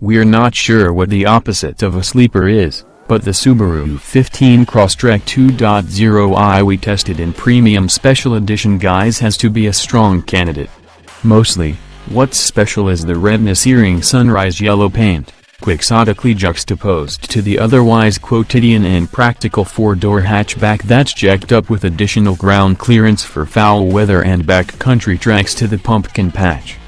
We're not sure what the opposite of a sleeper is, but the Subaru XV Crosstrek 2.0i we tested in Premium Special Edition guys has to be a strong candidate. Mostly, what's special is the redness-searing sunrise yellow paint, quixotically juxtaposed to the otherwise quotidian and practical four-door hatchback that's jacked up with additional ground clearance for foul weather and backcountry tracks to the pumpkin patch.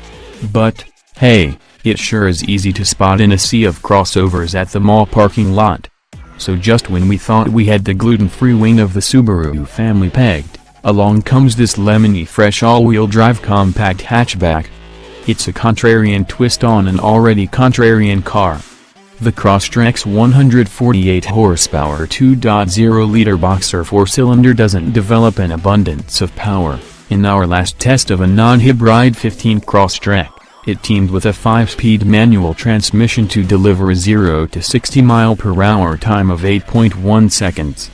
But, hey, it sure is easy to spot in a sea of crossovers at the mall parking lot. So just when we thought we had the gluten-free wing of the Subaru family pegged, along comes this lemony fresh all-wheel drive compact hatchback. It's a contrarian twist on an already contrarian car. The Crosstrek's 148 horsepower 2.0-liter boxer four-cylinder doesn't develop an abundance of power. In our last test of a non-hybrid 15 Crosstrek, it teamed with a 5-speed manual transmission to deliver a 0 to 60 mph time of 8.1 seconds.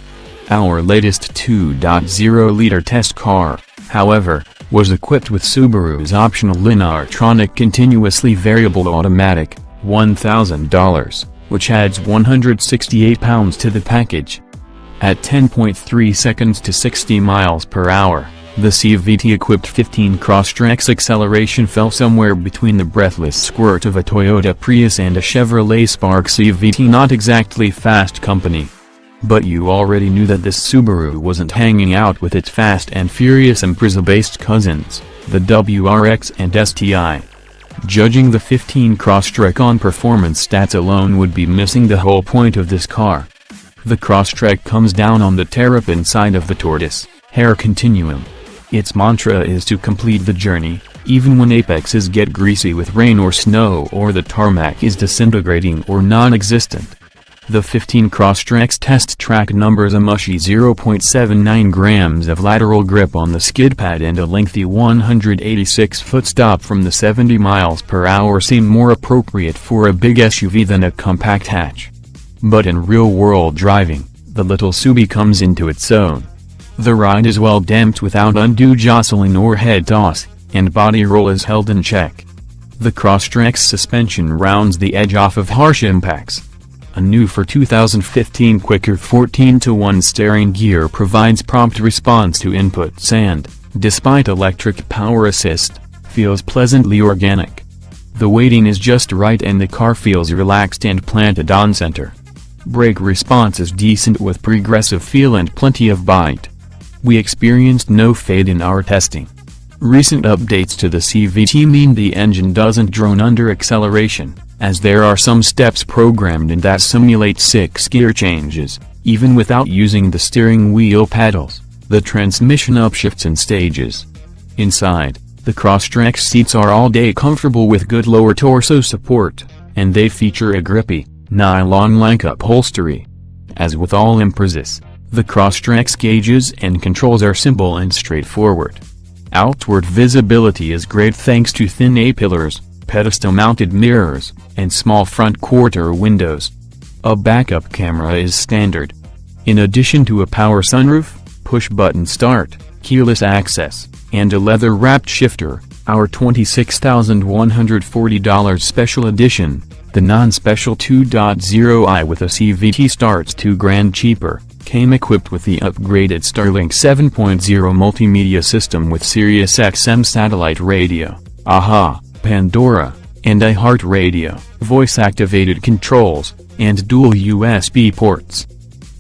Our latest 2.0-liter test car, however, was equipped with Subaru's optional Lineartronic continuously variable automatic, $1,000, which adds 168 pounds to the package. At 10.3 seconds to 60 mph, the CVT-equipped 15 Crosstrek's acceleration fell somewhere between the breathless squirt of a Toyota Prius and a Chevrolet Spark CVT. Not exactly fast company. But you already knew that this Subaru wasn't hanging out with its fast and furious Impreza-based cousins, the WRX and STI. Judging the 15 Crosstrek on performance stats alone would be missing the whole point of this car. The Crosstrek comes down on the terrapin side of the tortoise-hare continuum. Its mantra is to complete the journey, even when apexes get greasy with rain or snow or the tarmac is disintegrating or non-existent. The 15 Crosstrek's test track numbers a mushy 0.79 grams of lateral grip on the skid pad and a lengthy 186-foot stop from the 70 mph seem more appropriate for a big SUV than a compact hatch. But in real-world driving, the little Subi comes into its own. The ride is well damped without undue jostling or head toss, and body roll is held in check. The Crosstrek's suspension rounds the edge off of harsh impacts. A new for 2015 quicker 14-to-1 steering gear provides prompt response to inputs and, despite electric power assist, feels pleasantly organic. The weighting is just right and the car feels relaxed and planted on center. Brake response is decent with progressive feel and plenty of bite. We experienced no fade in our testing. Recent updates to the CVT mean the engine doesn't drone under acceleration, as there are some steps programmed in that simulate 6 gear changes, even without using the steering wheel paddles. The transmission upshifts in stages. Inside, the Crosstrek's seats are all-day comfortable with good lower torso support, and they feature a grippy, nylon-like upholstery. As with all Imprezas, the Crosstrek's gauges and controls are simple and straightforward. Outward visibility is great thanks to thin A-pillars, pedestal-mounted mirrors, and small front quarter windows. A backup camera is standard. In addition to a power sunroof, push-button start, keyless access, and a leather-wrapped shifter, our $26,140 special edition, the non-special 2.0i with a CVT starts $2,000 cheaper, came equipped with the upgraded Starlink 7.0 multimedia system with SiriusXM satellite radio, AHA, Pandora, and iHeartRadio, voice-activated controls, and dual USB ports.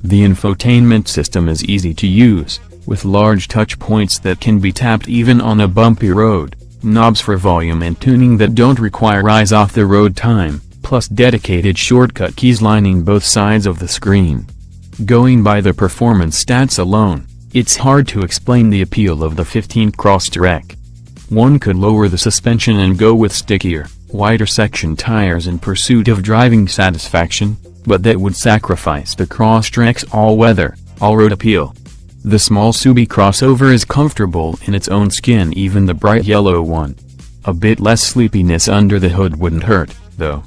The infotainment system is easy to use, with large touch points that can be tapped even on a bumpy road, knobs for volume and tuning that don't require eyes-off-the-road time, plus dedicated shortcut keys lining both sides of the screen. Going by the performance stats alone, it's hard to explain the appeal of the 15 Crosstrek. One could lower the suspension and go with stickier, wider section tires in pursuit of driving satisfaction, but that would sacrifice the Crosstrek's all-weather, all-road appeal. The small Subi crossover is comfortable in its own skin, even the bright yellow one. A bit less sleepiness under the hood wouldn't hurt, though.